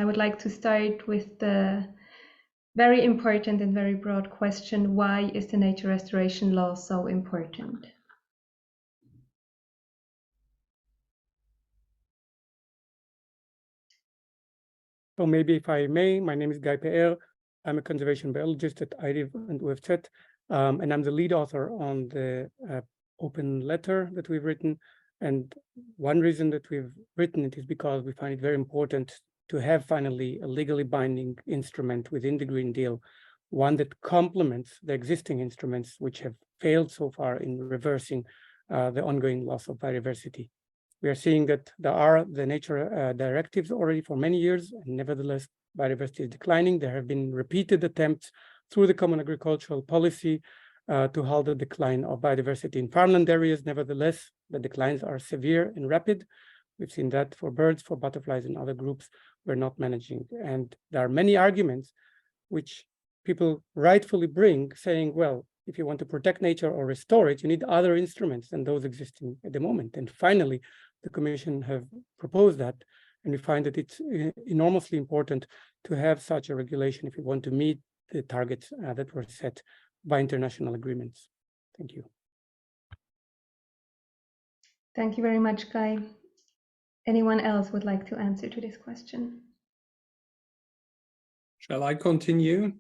I would like to start with the very important and very broad question, why is the nature restoration law so important? So maybe if I may, my name is Guy Peer. I'm a conservation biologist at IRIV and UFZ, and I'm the lead author on the open letter that we've written. And one reason that we've written it is because we find it very important to have finally a legally binding instrument within the Green Deal, one that complements the existing instruments which have failed so far in reversing the ongoing loss of biodiversity. We are seeing that there are the nature directives already for many years, and nevertheless, biodiversity is declining. There have been repeated attempts through the Common Agricultural Policy to halt the decline of biodiversity in farmland areas. Nevertheless, the declines are severe and rapid. We've seen that for birds, for butterflies, and other groups we're not managing. And there are many arguments which people rightfully bring, saying, well, if you want to protect nature or restore it, you need other instruments than those existing at the moment. And finally, the Commission have proposed that, and we find that it's enormously important to have such a regulation if we want to meet the targets that were set by international agreements. Thank you. Thank you very much, Guy. Anyone else would like to answer to this question? Shall I continue?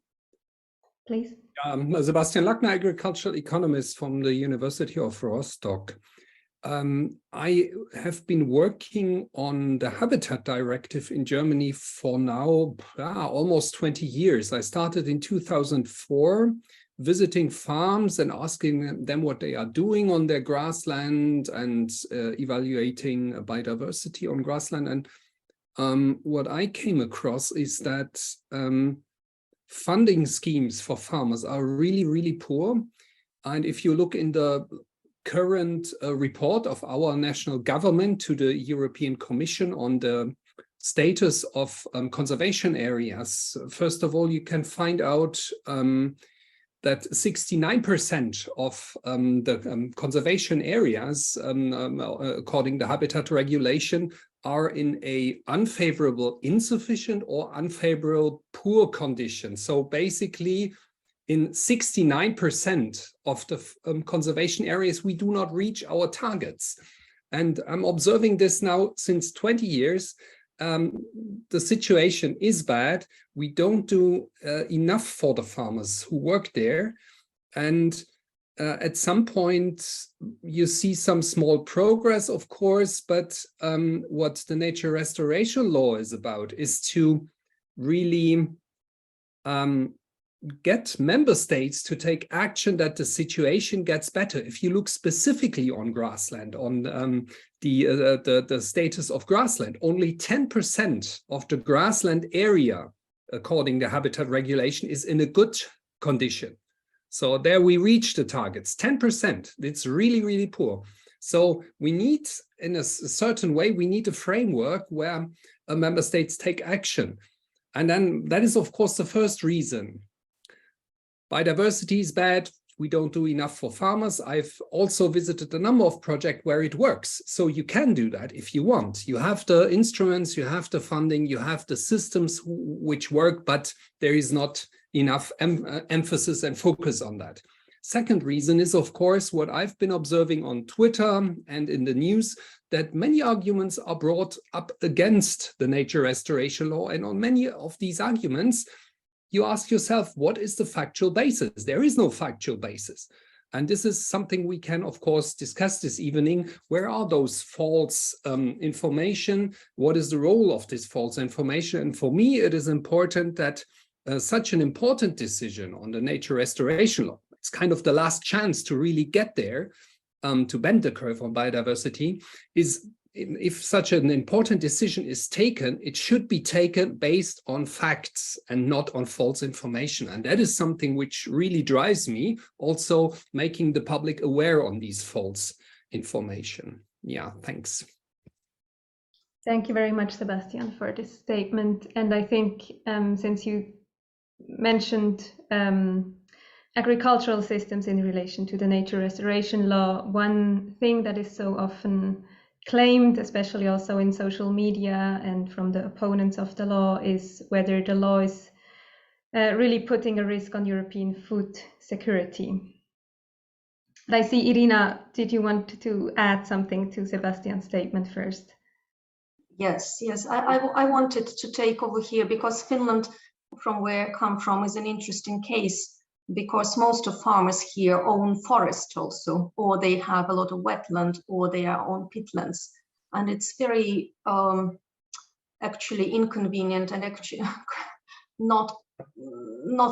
Please. Sebastian Lakner, agricultural economist from the University of Rostock. I have been working on the Habitat Directive in Germany for now almost 20 years. I started in 2004, visiting farms and asking them what they are doing on their grassland and evaluating biodiversity on grassland. And what I came across is that funding schemes for farmers are really, really poor. And if you look in the current report of our national government to the European Commission on the status of conservation areas, first of all, you can find out that 69% of the conservation areas, according to Habitat Regulation, are in a unfavorable, insufficient, or unfavorable, poor condition. So basically, in 69% of the conservation areas, we do not reach our targets. And I'm observing this now since 20 years. The situation is bad. We don't do enough for the farmers who work there. And at some point, you see some small progress, of course, but what the nature restoration law is about is to really get member states to take action that the situation gets better. If you look specifically on grassland, on the status of grassland, only 10% of the grassland area, according to Habitat Regulation, is in a good condition. So there we reach the targets, 10%. It's really, really poor. So we need, in a certain way, we need a framework where member states take action. And then that is, of course, the first reason. Biodiversity is bad. We don't do enough for farmers. I've also visited a number of projects where it works. So you can do that if you want. You have the instruments, you have the funding, you have the systems which work, but there is not enough emphasis and focus on that. Second reason is, of course, what I've been observing on Twitter and in the news, that many arguments are brought up against the nature restoration law. And on many of these arguments, you ask yourself, what is the factual basis? There is no factual basis. And this is something we can, of course, discuss this evening. Where are those false information? What is the role of this false information? And for me, it is important that such an important decision on the nature restoration law, it's kind of the last chance to really get there, to bend the curve on biodiversity, is if such an important decision is taken, it should be taken based on facts and not on false information. And that is something which really drives me, also making the public aware on these false information. Yeah, thanks. Thank you very much, Sebastian, for this statement. And I think since you mentioned agricultural systems in relation to the nature restoration law, one thing that is so often claimed, especially also in social media and from the opponents of the law, is whether the law is really putting a risk on European food security. But I see, Irina, did you want to add something to Sebastian's statement first? Yes, I wanted to take over here because Finland, from where I come from, is an interesting case because most of farmers here own forest also, or they have a lot of wetland, or they are on peatlands. And it's very actually inconvenient and actually not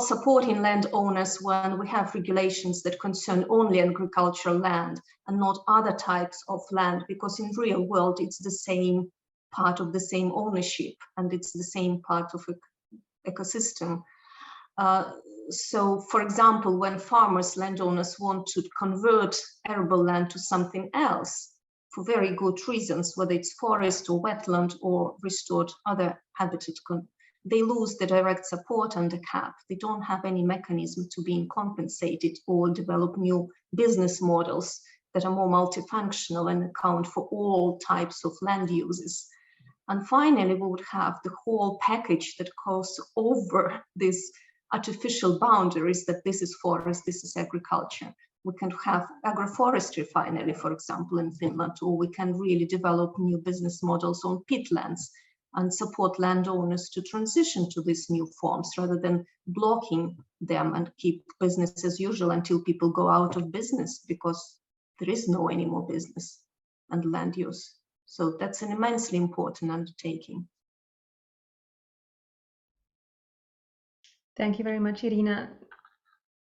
supporting landowners when we have regulations that concern only agricultural land and not other types of land, because in real world it's the same part of the same ownership and it's the same part of ecosystem. So for example, when farmers, landowners want to convert arable land to something else for very good reasons, whether it's forest or wetland or restored other habitat, they lose the direct support and the cap. They don't have any mechanism to being compensated or develop new business models that are more multifunctional and account for all types of land uses. And finally, we would have the whole package that goes over these artificial boundaries that this is forest, this is agriculture. We can have agroforestry finally, for example, in Finland, or we can really develop new business models on peatlands and support landowners to transition to these new forms rather than blocking them and keep business as usual until people go out of business because there is no any more business and land use. So that's an immensely important undertaking. Thank you very much, Irina.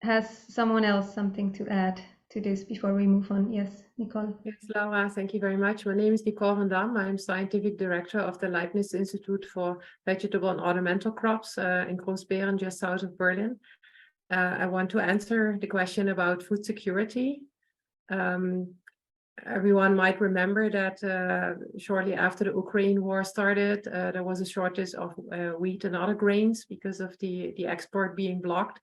Has someone else something to add to this before we move on? Yes, Nicole. Yes, Laura, thank you very much. My name is Nicole van Dam. I'm scientific director of the Leibniz Institute for Vegetable and Ornamental Crops in Großbeeren, just south of Berlin. I want to answer the question about food security. Everyone might remember that shortly after the Ukraine war started, there was a shortage of wheat and other grains because of the export being blocked.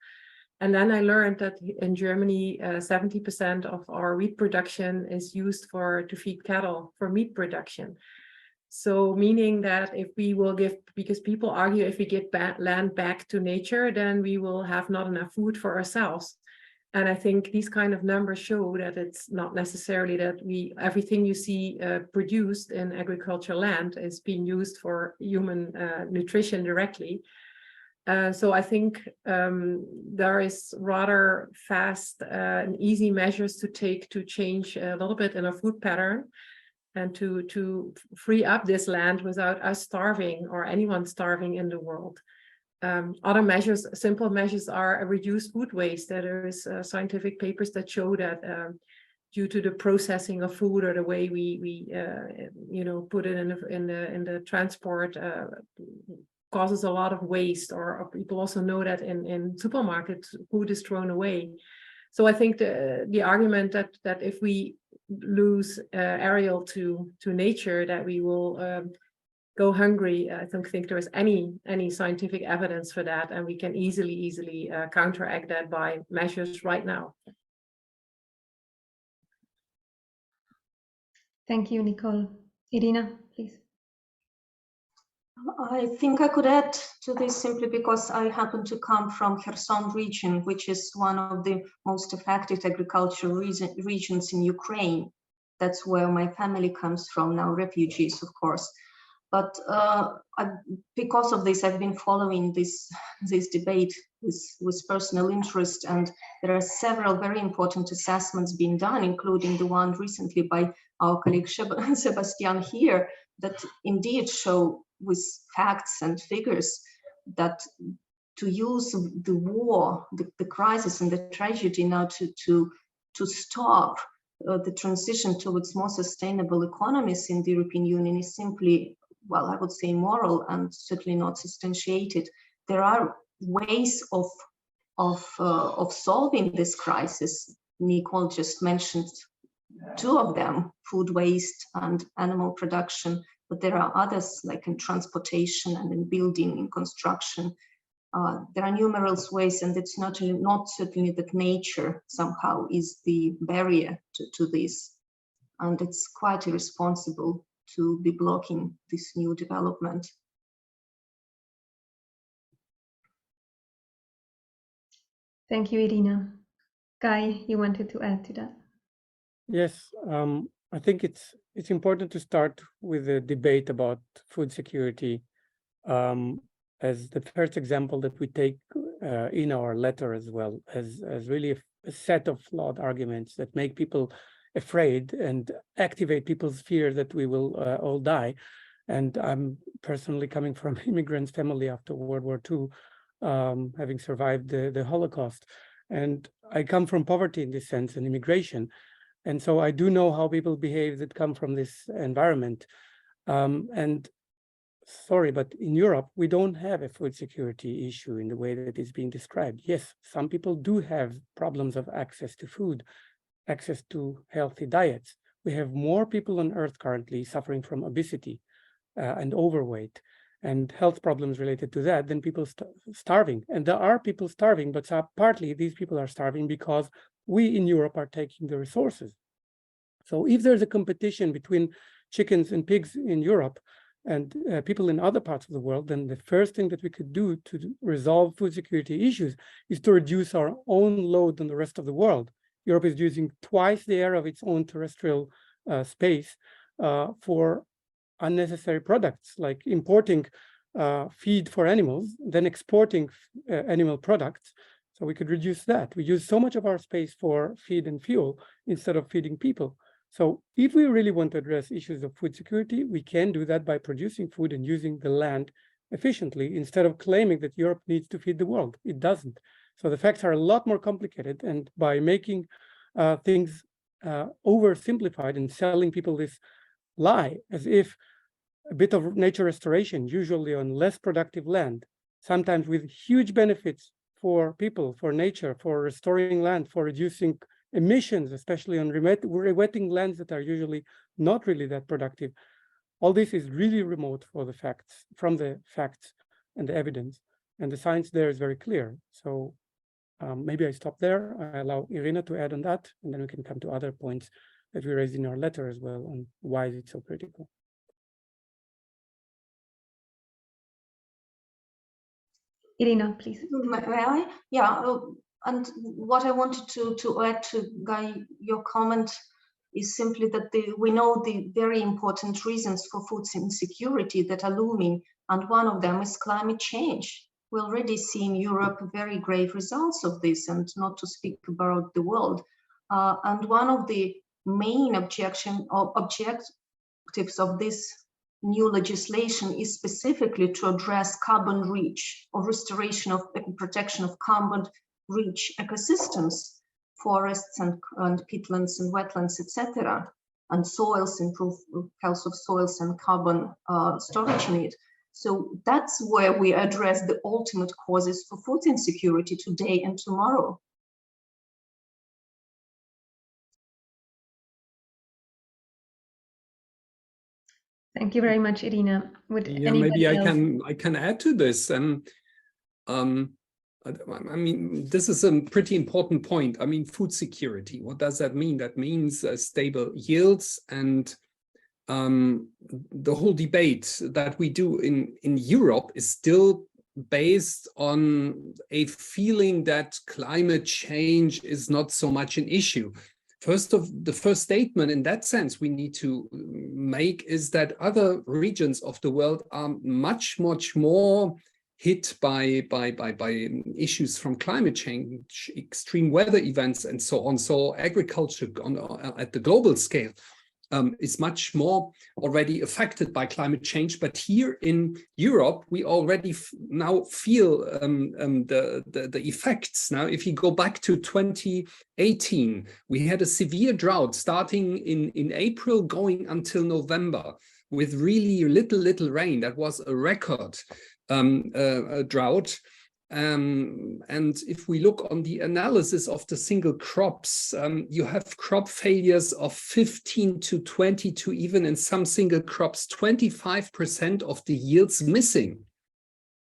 And then I learned that in Germany, 70% of our wheat production is used to feed cattle for meat production. So meaning that if we will give, because people argue if we give land back to nature, then we will have not enough food for ourselves. And I think these kind of numbers show that it's not necessarily that everything you see produced in agricultural land is being used for human nutrition directly. So I think there is rather fast and easy measures to take to change a little bit in our food pattern and to free up this land without us starving or anyone starving in the world. Other measures, simple measures, are a reduced food waste. There is scientific papers that show that due to the processing of food or the way we put it in the transport causes a lot of waste, or people also know that in supermarkets food is thrown away. So I think the argument that if we lose aerial to nature that we will go hungry, I don't think there is any scientific evidence for that, and we can easily counteract that by measures right now. Thank you, Nicole. Irina, please. I think I could add to this simply because I happen to come from Herzon region, which is one of the most affected agricultural regions in Ukraine. That's where my family comes from now, refugees, of course. But because of this, I've been following this debate with personal interest, and there are several very important assessments being done, including the one recently by our colleague Sebastian here, that indeed show with facts and figures that to use the war, the crisis and the tragedy now to stop the transition towards more sustainable economies in the European Union is simply, well, I would say immoral and certainly not substantiated. There are ways of solving this crisis. Nicole just mentioned two of them, food waste and animal production, but there are others like in transportation and in building, in construction. There are numerous ways, and it's not certainly that nature somehow is the barrier to this. and it's quite irresponsible to be blocking this new development. Thank you, Irina. Guy, you wanted to add to that? Yes, I think it's important to start with a debate about food security as the first example that we take in our letter as well, as really a set of flawed arguments that make people afraid and activate people's fear that we will all die. And I'm personally coming from immigrants' family after World War II, having survived the Holocaust. And I come from poverty in this sense and immigration. And so I do know how people behave that come from this environment. And sorry, but in Europe, we don't have a food security issue in the way that is being described. Yes, some people do have problems of access to food, access to healthy diets. We have more people on Earth currently suffering from obesity and overweight and health problems related to that than people starving. And there are people starving, but partly these people are starving because we in Europe are taking the resources. So if there's a competition between chickens and pigs in Europe and people in other parts of the world, then the first thing that we could do to resolve food security issues is to reduce our own load on the rest of the world. Europe is using twice the area of its own terrestrial space for unnecessary products, like importing feed for animals, then exporting animal products. So we could reduce that. We use so much of our space for feed and fuel instead of feeding people. So if we really want to address issues of food security, we can do that by producing food and using the land efficiently instead of claiming that Europe needs to feed the world. It doesn't. So the facts are a lot more complicated, and by making things oversimplified and selling people this lie as if a bit of nature restoration, usually on less productive land, sometimes with huge benefits for people, for nature, for restoring land, for reducing emissions, especially on rewetting lands that are usually not really that productive. All this is really remote from the facts and the evidence, and the science there is very clear. So maybe I stop there. I allow Irina to add on that, and then we can come to other points that we raised in our letter as well on why is it so critical. Irina, please. May I? Yeah, and what I wanted to add to Guy, your comment is simply that we know the very important reasons for food insecurity that are looming, and one of them is climate change. We already see in Europe very grave results of this, and not to speak about the world. And one of the main objectives of this new legislation is specifically to address carbon rich or restoration of protection of carbon rich ecosystems, forests and peatlands and wetlands, etc., and soils, improve health of soils and carbon storage need. So that's where we address the ultimate causes for food insecurity today and tomorrow. Thank you very much, Irina. Yeah, maybe I can add to this. I mean, this is a pretty important point. I mean, food security. What does that mean? That means stable yields, and the whole debate that we do in Europe is still based on a feeling that climate change is not so much an issue. The first statement in that sense we need to make is that other regions of the world are much more hit by issues from climate change, extreme weather events, and so on. So agriculture at the global scale is much more already affected by climate change. But here in Europe, we already now feel the effects. Now, if you go back to 2018, we had a severe drought starting in April, going until November, with really little rain. That was a record drought. And if we look on the analysis of the single crops, you have crop failures of 15 to 20 to even in some single crops, 25% of the yields missing.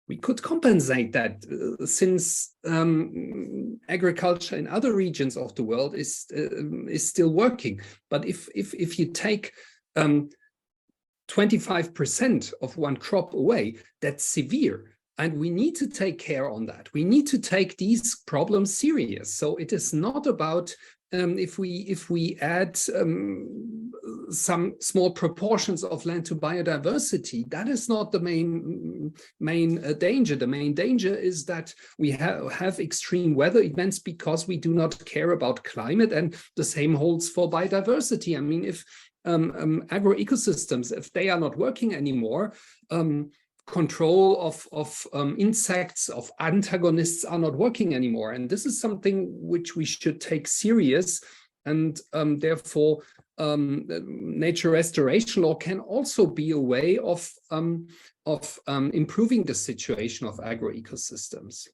we could compensate that since agriculture in other regions of the world is still working. But if you take 25% of one crop away, that's severe. And we need to take care on that. We need to take these problems serious. So it is not about if we add some small proportions of land to biodiversity, that is not the main danger. The main danger is that we have extreme weather events because we do not care about climate, and the same holds for biodiversity. I mean, if agroecosystems, if they are not working anymore, control of insects, of antagonists are not working anymore. And this is something which we should take serious. And therefore, nature restoration law can also be a way of improving the situation of agroecosystems.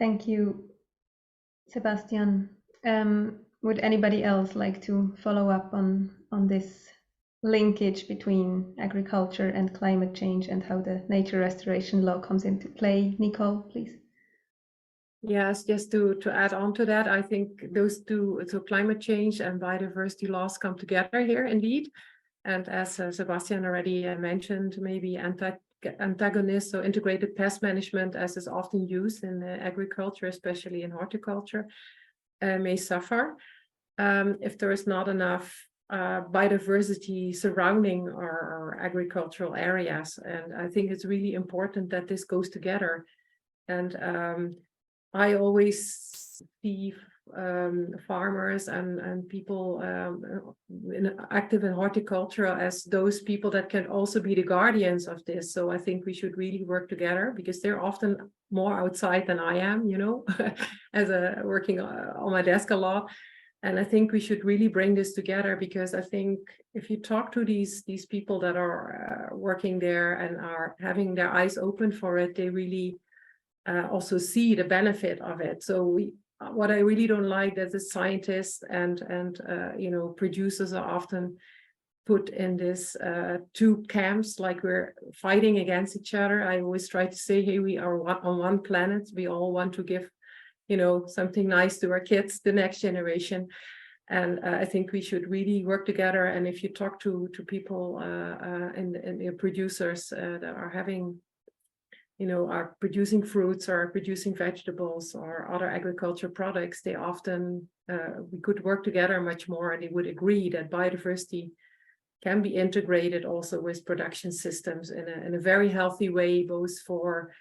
Thank you, Sebastian. Would anybody else like to follow up on this linkage between agriculture and climate change and how the nature restoration law comes into play? Nicole, please. Yes, just to add on to that, I think those two, so climate change and biodiversity laws come together here indeed. And as Sebastian already mentioned, maybe antagonists, so integrated pest management, as is often used in agriculture, especially in horticulture, may suffer if there is not enough biodiversity surrounding our agricultural areas. And I think it's really important that this goes together. And I always see farmers and people active in horticulture as those people that can also be the guardians of this. So I think we should really work together, because they're often more outside than I am, you know, as working on my desk a lot. And I think we should really bring this together, because I think if you talk to these people that are working there and are having their eyes open for it, they really also see the benefit of it. So what I really don't like that the scientists and you know, producers are often put in this two camps, like we're fighting against each other. I always try to say, hey, we are on one planet. We all want to give, you know, something nice to our kids, the next generation. And I think we should really work together. And if you talk to people and producers that are having, you know, are producing fruits or producing vegetables or other agriculture products, they often, we could work together much more, and they would agree that biodiversity can be integrated also with production systems in a very healthy way, both for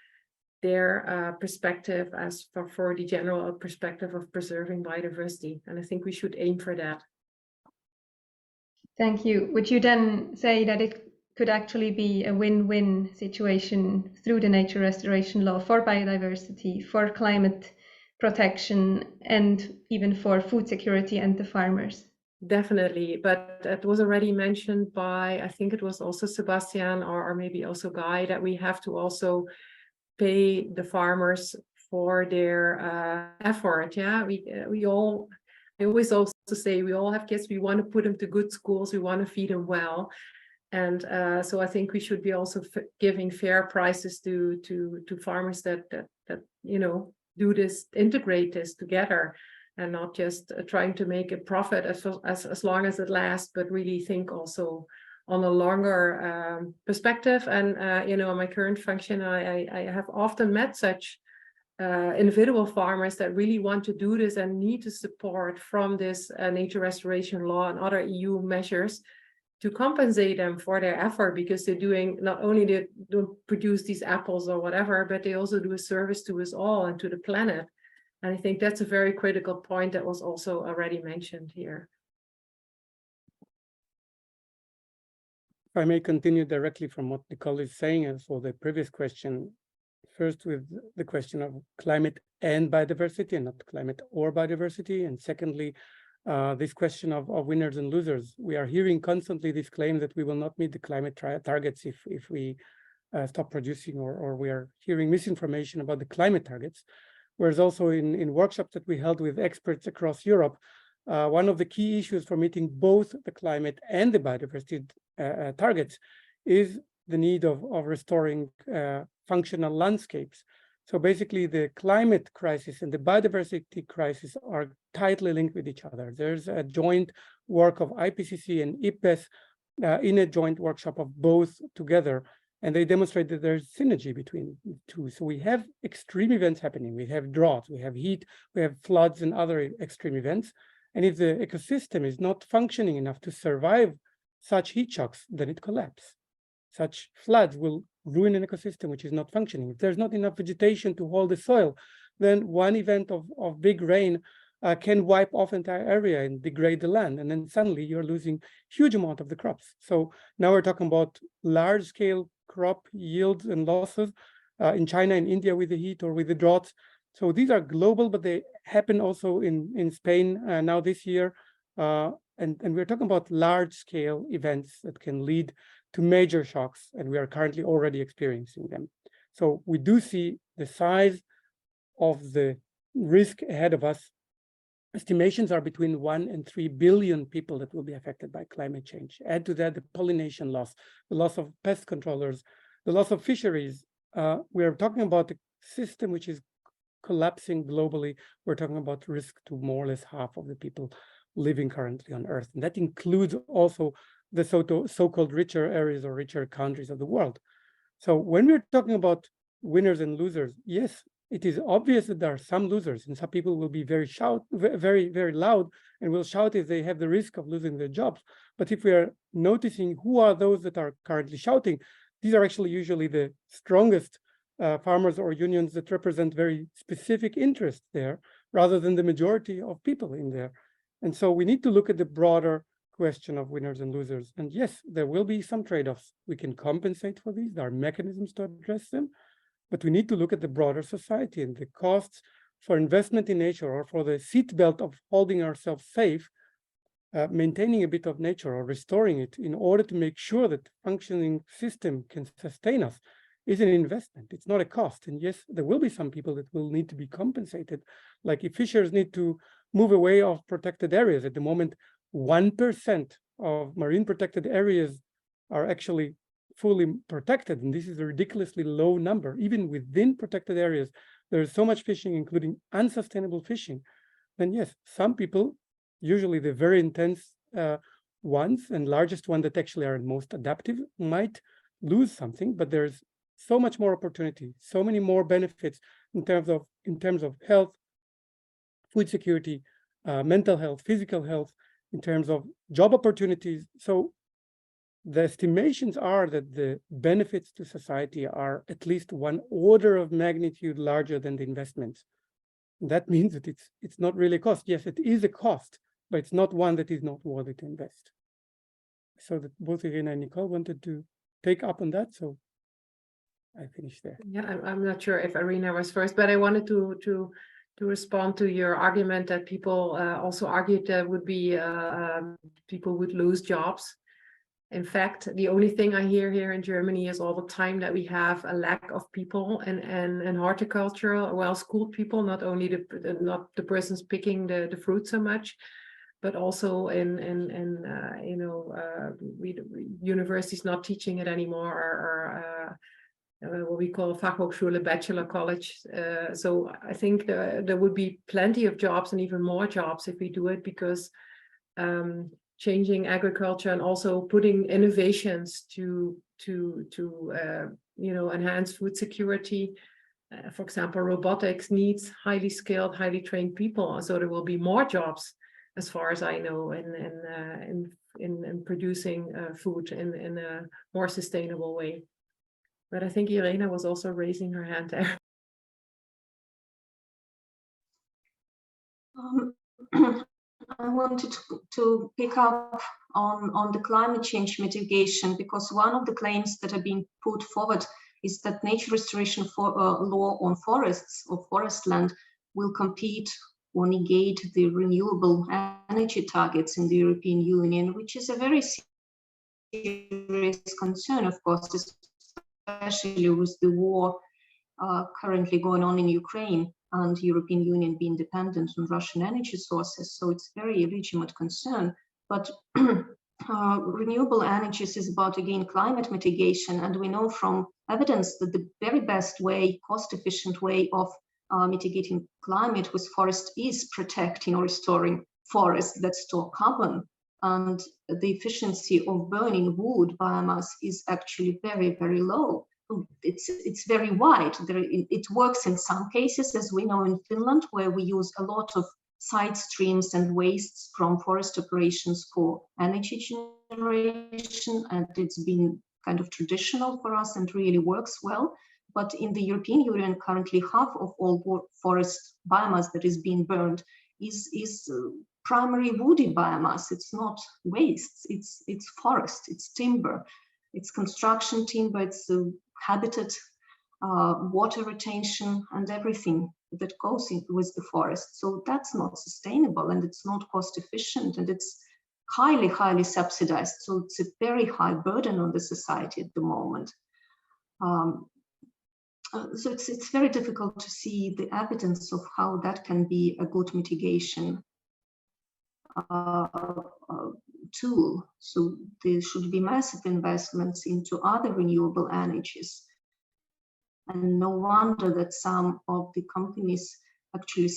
their perspective as for the general perspective of preserving biodiversity. And I think we should aim for that. Thank you. Would you then say that it could actually be a win-win situation through the nature restoration law for biodiversity, for climate protection, and even for food security and the farmers? Definitely, but it was already mentioned by, I think it was also Sebastian or maybe also Guy, that we have to also pay the farmers for their effort. Yeah, we all, I always also say, we all have kids, we want to put them to good schools, we want to feed them well. And so I think we should be also giving fair prices to farmers that you know, do this, integrate this together, and not just trying to make a profit as long as it lasts, but really think also on a longer perspective. And you know, in my current function, I have often met such individual farmers that really want to do this and need to support from this nature restoration law and other EU measures to compensate them for their effort, because they're doing, not only they don't produce these apples or whatever, but they also do a service to us all and to the planet. And I think that's a very critical point that was also already mentioned here. If I may continue directly from what Nicole is saying, and for the previous question, first with the question of climate and biodiversity, and not climate or biodiversity, and secondly, this question of winners and losers. We are hearing constantly this claim that we will not meet the climate targets if we stop producing, or we are hearing misinformation about the climate targets. Whereas also in workshops that we held with experts across Europe, one of the key issues for meeting both the climate and the biodiversity targets is the need of restoring functional landscapes. So basically, the climate crisis and the biodiversity crisis are tightly linked with each other. There's a joint work of IPCC and IPBES in a joint workshop of both together, and they demonstrate that there's synergy between the two. So we have extreme events happening. We have drought, we have heat, we have floods and other extreme events. And if the ecosystem is not functioning enough to survive such heat shocks, then it collapses. Such floods will ruin an ecosystem which is not functioning. If there's not enough vegetation to hold the soil, then one event of big rain can wipe off entire area and degrade the land. And then suddenly you're losing huge amount of the crops. So now we're talking about large scale crop yields and losses in China and India with the heat or with the droughts. So these are global, but they happen also in Spain now this year. And we're talking about large scale events that can lead to major shocks, and we are currently already experiencing them. So we do see the size of the risk ahead of us. Estimations are between 1 and 3 billion people that will be affected by climate change. Add to that the pollination loss, the loss of pest controllers, the loss of fisheries. We are talking about a system which is collapsing globally. We're talking about risk to more or less half of the people living currently on Earth. And that includes also the so-called richer areas or richer countries of the world. So when we're talking about winners and losers, yes, it is obvious that there are some losers, and some people will be very loud and will shout if they have the risk of losing their jobs. But if we are noticing who are those that are currently shouting, these are actually usually the strongest farmers or unions that represent very specific interests there, rather than the majority of people in there. And so we need to look at the broader question of winners and losers. And yes, there will be some trade-offs. We can compensate for these. There are mechanisms to address them. But we need to look at the broader society and the costs for investment in nature, or for the seatbelt of holding ourselves safe, maintaining a bit of nature or restoring it in order to make sure that the functioning system can sustain us is an investment. It's not a cost. And yes, there will be some people that will need to be compensated. Like if fishers need to move away of protected areas. At the moment, 1% of marine protected areas are actually fully protected, and this is a ridiculously low number. Even within protected areas, there is so much fishing, including unsustainable fishing. Then yes, some people, usually the very intense ones and largest one that actually are most adaptive, might lose something, but there's so much more opportunity, so many more benefits in terms of health, food security, mental health, physical health, in terms of job opportunities. So the estimations are that the benefits to society are at least 1 order of magnitude larger than the investments. And that means that it's not really a cost. Yes, it is a cost, but it's not one that is not worthy to invest. So that both Irina and Nicole wanted to take up on that. So I finished there. Yeah, I'm not sure if Irina was first, but I wanted to respond to your argument that people also argued that would be people would lose jobs. In fact, the only thing I hear here in Germany is all the time that we have a lack of people and horticultural, well-schooled people, not only not the persons picking the fruit so much, but also universities not teaching it anymore, or what we call Fachhochschule, bachelor college. So I think there would be plenty of jobs and even more jobs if we do it, because changing agriculture and also putting innovations to enhance food security. For example, robotics needs highly skilled, highly trained people. So there will be more jobs, as far as I know, in producing food in a more sustainable way. But I think Irina was also raising her hand there. I wanted to pick up on the climate change mitigation, because one of the claims that are being put forward is that nature restoration law on forests or forest land will compete or negate the renewable energy targets in the European Union, which is a very serious concern, of course, especially with the war currently going on in Ukraine. and European Union being dependent on Russian energy sources. So it's very legitimate concern. But renewable energies is about, again, climate mitigation. And we know from evidence that the very best way, cost-efficient way of mitigating climate with forest is protecting or restoring forests that store carbon. And the efficiency of burning wood biomass is actually very, very low. It's very wide. It works in some cases, as we know in Finland, where we use a lot of side streams and wastes from forest operations for energy generation, and it's been kind of traditional for us and really works well. But in the European Union, currently half of all forest biomass that is being burned is primary woody biomass. It's not wastes, it's forest, it's timber, it's construction timber, it's habitat, water retention, and everything that goes in with the forest. So that's not sustainable, and it's not cost efficient, and it's highly, highly subsidized. So it's a very high burden on the society at the moment. So it's very difficult to see the evidence of how that can be a good mitigation tool. So there should be massive investments into other renewable energies. And no wonder that some of the companies actually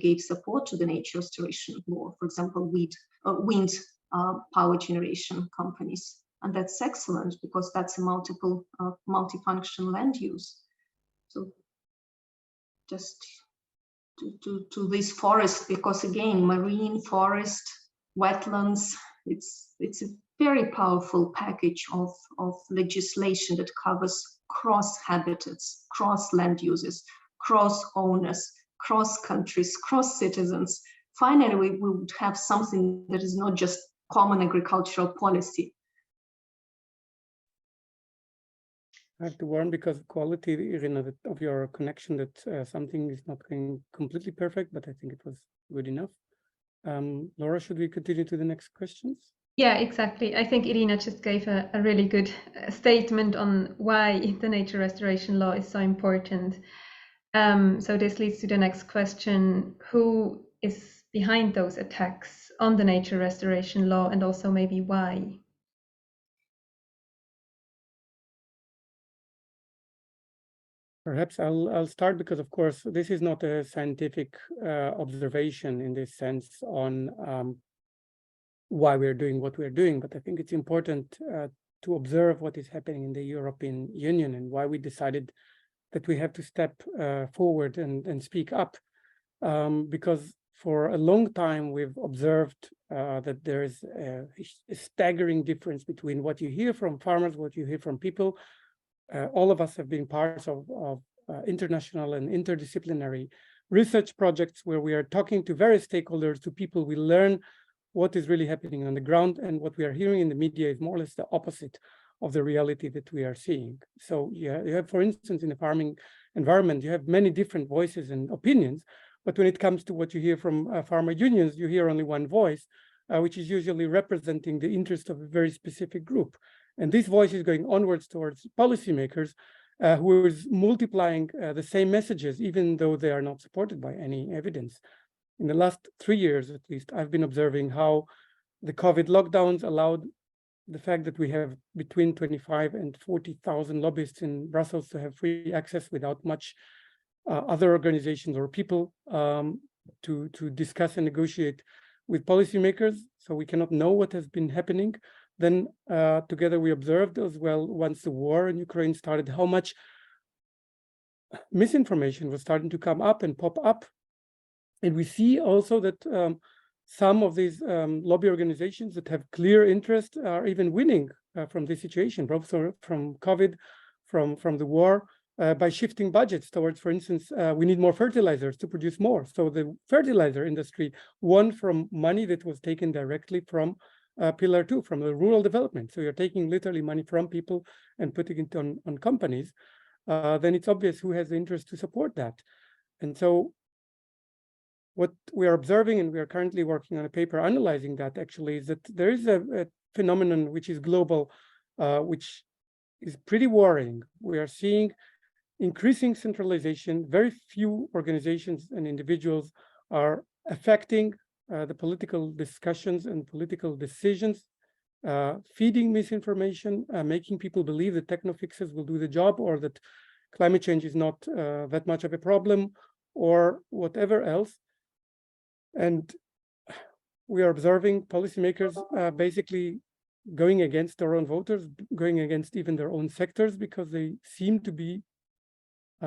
gave support to the nature restoration law, for example, wind power generation companies. And that's excellent, because that's a multifunction land use. So just to this forest, because again, marine forest, wetlands, it's a very powerful package of legislation that covers cross habitats, cross land uses, cross owners, cross countries, cross citizens. Finally, we would have something that is not just common agricultural policy. I have to warn, because of quality, Irina, of your connection, that something is not going completely perfect, but I think it was good enough. Laura, should we continue to the next questions? Yeah, exactly. I think Irina just gave a really good statement on why the nature restoration law is so important. So this leads to the next question: who is behind those attacks on the nature restoration law, and also maybe why? Perhaps I'll start, because of course this is not a scientific observation in this sense on why we're doing what we're doing, but I think it's important to observe what is happening in the European Union and why we decided that we have to step forward and speak up, because for a long time we've observed that there is a staggering difference between what you hear from farmers, what you hear from people. All of us have been parts of international and interdisciplinary research projects where we are talking to various stakeholders, to people. We learn what is really happening on the ground, and what we are hearing in the media is more or less the opposite of the reality that we are seeing. So you have, for instance, in the farming environment, you have many different voices and opinions, but when it comes to what you hear from farmer unions, you hear only one voice, which is usually representing the interest of a very specific group. And this voice is going onwards towards policymakers who is multiplying the same messages, even though they are not supported by any evidence. In the last 3 years, at least, I've been observing how the COVID lockdowns allowed the fact that we have between 25 and 40,000 lobbyists in Brussels to have free access without much other organizations or people to discuss and negotiate with policymakers. So we cannot know what has been happening. Then together we observed as well, once the war in Ukraine started, how much misinformation was starting to come up and pop up. And we see also that some of these lobby organizations that have clear interest are even winning from this situation, both from COVID, from the war, by shifting budgets towards, for instance, we need more fertilizers to produce more. So the fertilizer industry won from money that was taken directly from Pillar 2, from the rural development. So you're taking literally money from people and putting it on companies. Then it's obvious who has the interest to support that. And so what we are observing, and we are currently working on a paper analyzing that actually, is that there is a phenomenon which is global, which is pretty worrying. We are seeing increasing centralization. Very few organizations and individuals are affecting the political discussions and political decisions, feeding misinformation, making people believe that techno fixes will do the job, or that climate change is not that much of a problem, or whatever else. And we are observing policymakers basically going against their own voters, going against even their own sectors, because they seem to be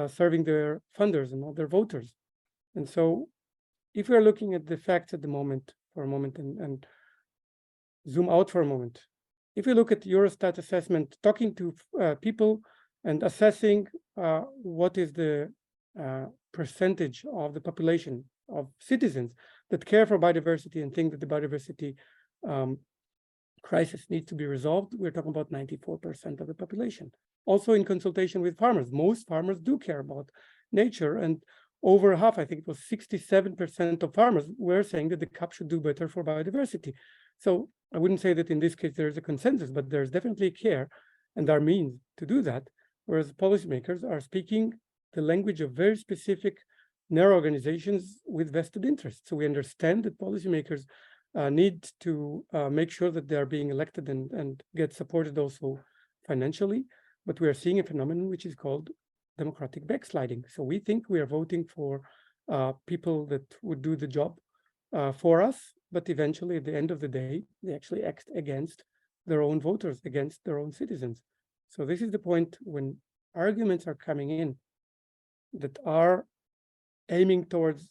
serving their funders and not their voters. And so if we are looking at the facts at the moment, for a moment, and zoom out for a moment, if we look at Eurostat assessment, talking to people and assessing what is the percentage of the population of citizens that care for biodiversity and think that the biodiversity crisis needs to be resolved, we're talking about 94% of the population. Also in consultation with farmers, most farmers do care about nature, and over half, I think it was 67% of farmers were saying that the CAP should do better for biodiversity. So I wouldn't say that in this case there's a consensus, but there's definitely care, and there are means to do that, whereas policymakers are speaking the language of very specific narrow organizations with vested interests. So we understand that policymakers need to make sure that they are being elected and get supported also financially, but we are seeing a phenomenon which is called democratic backsliding. So we think we are voting for people that would do the job for us, but eventually at the end of the day, they actually act against their own voters, against their own citizens. So this is the point when arguments are coming in that are aiming towards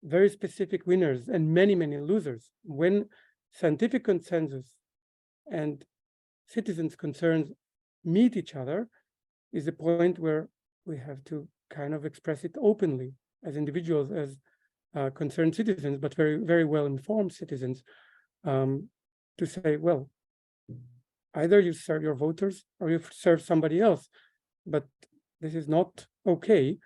very specific winners and many, many losers. When scientific consensus and citizens' concerns meet each other, is the point where we have to kind of express it openly as individuals, as concerned citizens, but very, very well-informed citizens, to say, well, either you serve your voters or you serve somebody else, but this is not okay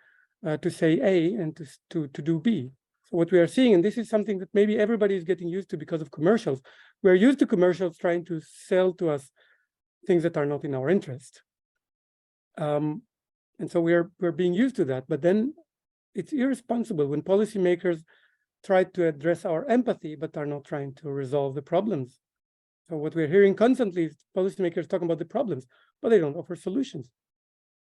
to say A and to do B. So what we are seeing, and this is something that maybe everybody is getting used to because of commercials, we're used to commercials trying to sell to us things that are not in our interest. And so we're being used to that, but then it's irresponsible when policymakers try to address our empathy, but are not trying to resolve the problems. So what we're hearing constantly is policymakers talking about the problems, but they don't offer solutions.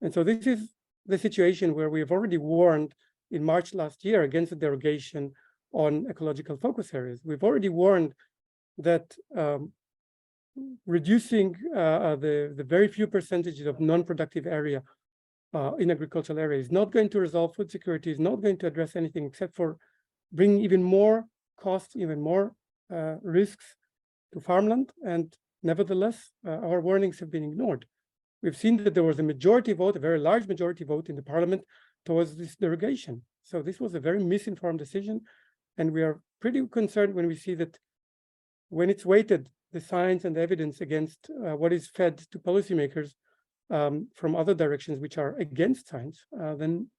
And so this is the situation where we've already warned in March last year against the derogation on ecological focus areas. We've already warned that reducing the very few percentages of non-productive area in agricultural area is not going to resolve food security, is not going to address anything except for bringing even more costs, even more risks to farmland. And nevertheless, our warnings have been ignored. We've seen that there was a majority vote, a very large majority vote in the parliament towards this derogation. So this was a very misinformed decision. And we are pretty concerned when we see that when it's weighted, the science and the evidence against what is fed to policymakers from other directions which are against science, then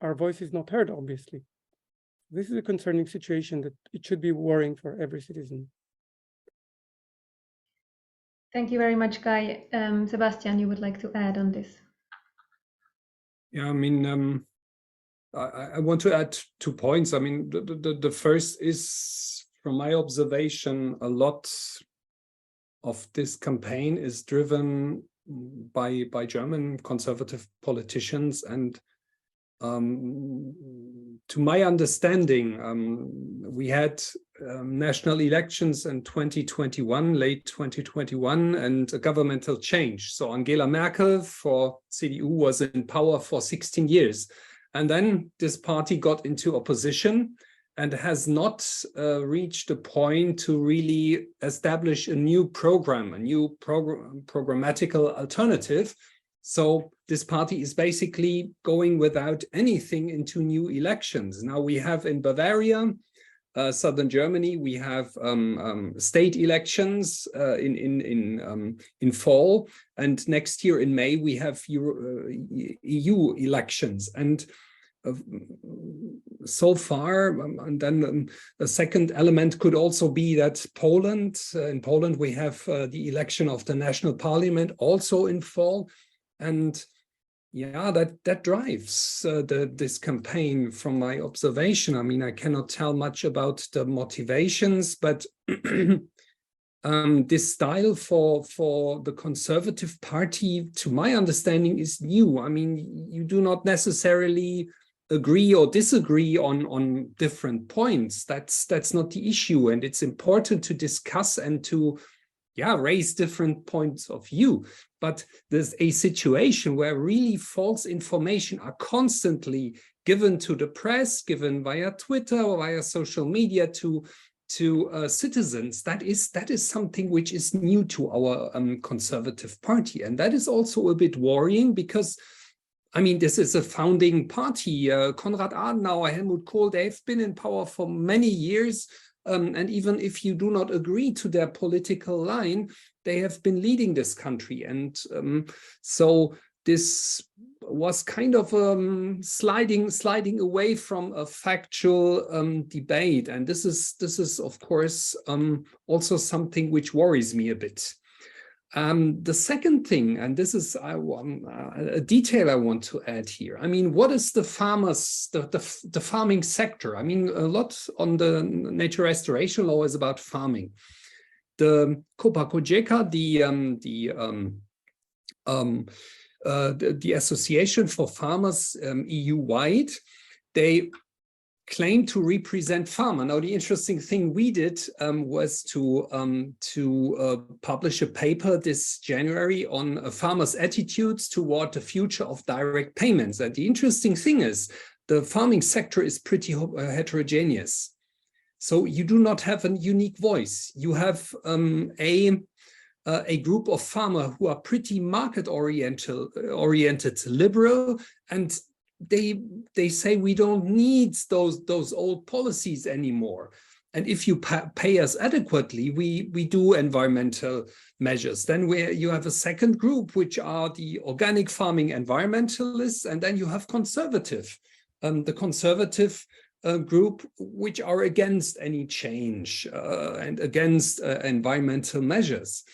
our voice is not heard, obviously. This is a concerning situation that it should be worrying for every citizen. Thank you very much, Guy. Sebastian, you would like to add on this? Yeah, I mean, I want to add 2 points. I mean, the first is, from my observation, a lot of this campaign is driven by German conservative politicians, and to my understanding, we had national elections in 2021, late 2021, and a governmental change. So Angela Merkel for CDU was in power for 16 years. And then this party got into opposition and has not reached a point to really establish a new program, a new programmatical alternative. So this party is basically going without anything into new elections. Now we have in Bavaria, southern Germany, we have state elections in fall, and next year in May we have EU elections. And so far, and then a second element could also be that in Poland we have the election of the national parliament also in fall. And Yeah, that drives this campaign from my observation. I mean, I cannot tell much about the motivations, but this style for the Conservative Party, to my understanding, is new. I mean, you do not necessarily agree or disagree on different points. That's not the issue, and it's important to discuss and to raise different points of view. But there's a situation where really false information are constantly given to the press, given via Twitter or via social media to citizens. That is something which is new to our Conservative Party, and that is also a bit worrying, because I mean, this is a founding party. Konrad Adenauer, Helmut Kohl, they've been in power for many years. And even if you do not agree to their political line, they have been leading this country. And so this was kind of sliding away from a factual debate. And this is of course, also something which worries me a bit. The second thing, and this is a detail I want to add here. I mean, what is the farming sector? I mean, a lot on the nature restoration law is about farming. The Copa Cogeca, the Association for Farmers EU-wide, they claim to represent farmer. Now, the interesting thing we did was to publish a paper this January on farmers' attitudes toward the future of direct payments. And the interesting thing is the farming sector is pretty heterogeneous. So you do not have a unique voice. You have a group of farmers who are pretty market-oriented, liberal, and they say we don't need those old policies anymore. And if you pay us adequately, we do environmental measures. Then you have a second group, which are the organic farming environmentalists, and then you have conservative, the conservative group, which are against any change and against environmental measures.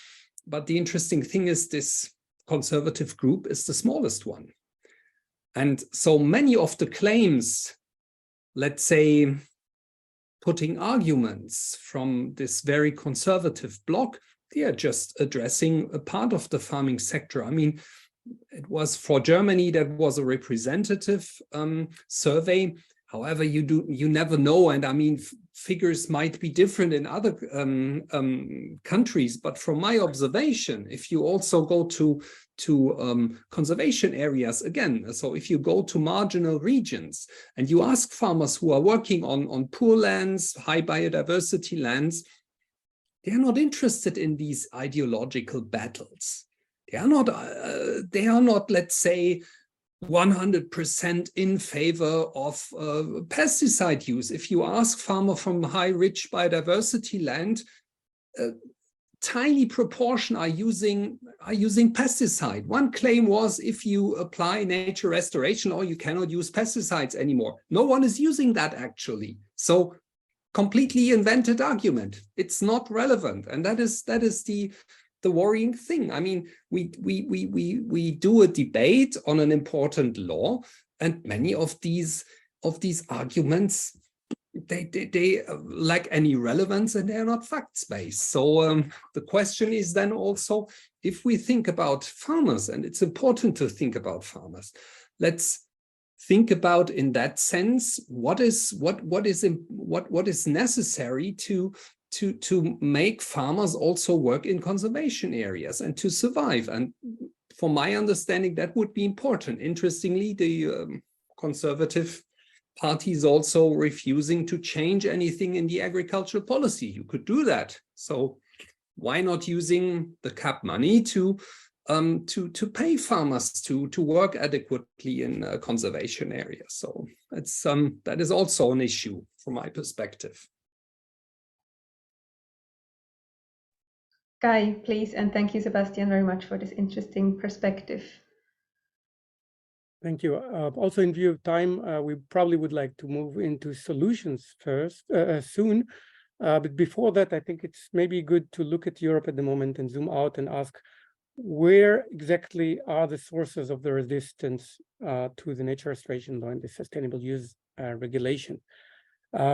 But the interesting thing is this conservative group is the smallest one. And so many of the claims, let's say, putting arguments from this very conservative bloc, they are just addressing a part of the farming sector. I mean, it was for Germany, that was a representative survey. However, you never know, and I mean, figures might be different in other countries. But from my observation, if you also go to conservation areas again, so if you go to marginal regions and you ask farmers who are working on poor lands, high biodiversity lands, they are not interested in these ideological battles. They are not, let's say, 100% in favor of pesticide use. If you ask farmer from high rich biodiversity land, tiny proportion are using pesticide. One claim was, if you apply nature restoration law, you cannot use pesticides anymore. No one is using that actually. So completely invented argument. It's not relevant, and that is the worrying thing. I mean, we do a debate on an important law, and many of these arguments, they lack any relevance, and they are not facts-based. So the question is then also, if we think about farmers, and it's important to think about farmers, let's think about, in that sense, what is necessary to make farmers also work in conservation areas and to survive. And from my understanding, that would be important. Interestingly, the Conservative Party is also refusing to change anything in the agricultural policy. You could do that. So why not using the CAP money to pay farmers to work adequately in conservation areas? So it's that is also an issue from my perspective. Guy, please, and thank you, Sebastian, very much for this interesting perspective. Thank you. Also, in view of time, we probably would like to move into solutions first, soon. But before that, I think it's maybe good to look at Europe at the moment and zoom out and ask, where exactly are the sources of the resistance to the nature restoration law and the sustainable use regulation,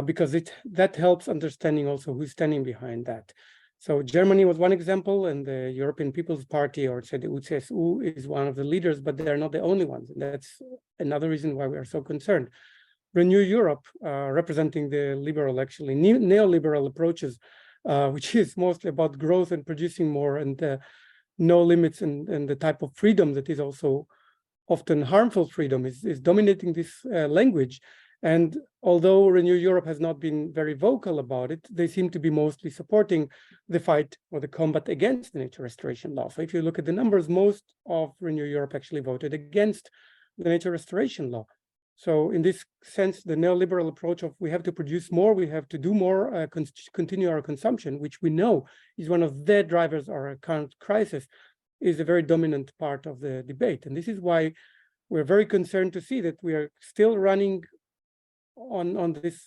because that helps understanding also who's standing behind that. So Germany was one example, and the European People's Party, or CDU-CSU, is one of the leaders, but they're not the only ones. And that's another reason why we are so concerned. Renew Europe, representing the liberal, actually neoliberal approaches, which is mostly about growth and producing more and no limits, and the type of freedom that is also often harmful freedom is dominating this language. And although Renew Europe has not been very vocal about it, they seem to be mostly supporting the fight or the combat against the nature restoration law. So if you look at the numbers, most of Renew Europe actually voted against the nature restoration law. So in this sense, the neoliberal approach of we have to produce more, we have to do more, continue our consumption, which we know is one of the drivers of our current crisis, is a very dominant part of the debate. And this is why we're very concerned to see that we are still running on this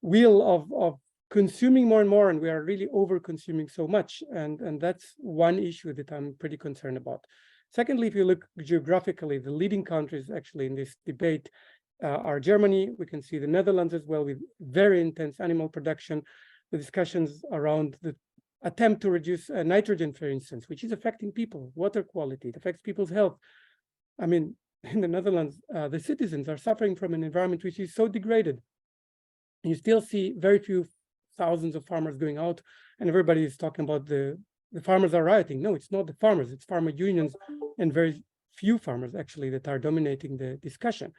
wheel of consuming more and more, and we are really over consuming so much. And that's one issue that I'm pretty concerned about. Secondly, if you look geographically, the leading countries actually in this debate are Germany. We can see the Netherlands as well, with very intense animal production, the discussions around the attempt to reduce nitrogen, for instance, which is affecting people, water quality, it affects people's health. I mean, in the Netherlands, the citizens are suffering from an environment which is so degraded. You still see very few thousands of farmers going out, and everybody is talking about the farmers are rioting. No, it's not the farmers, it's farmer unions and very few farmers actually that are dominating the discussion.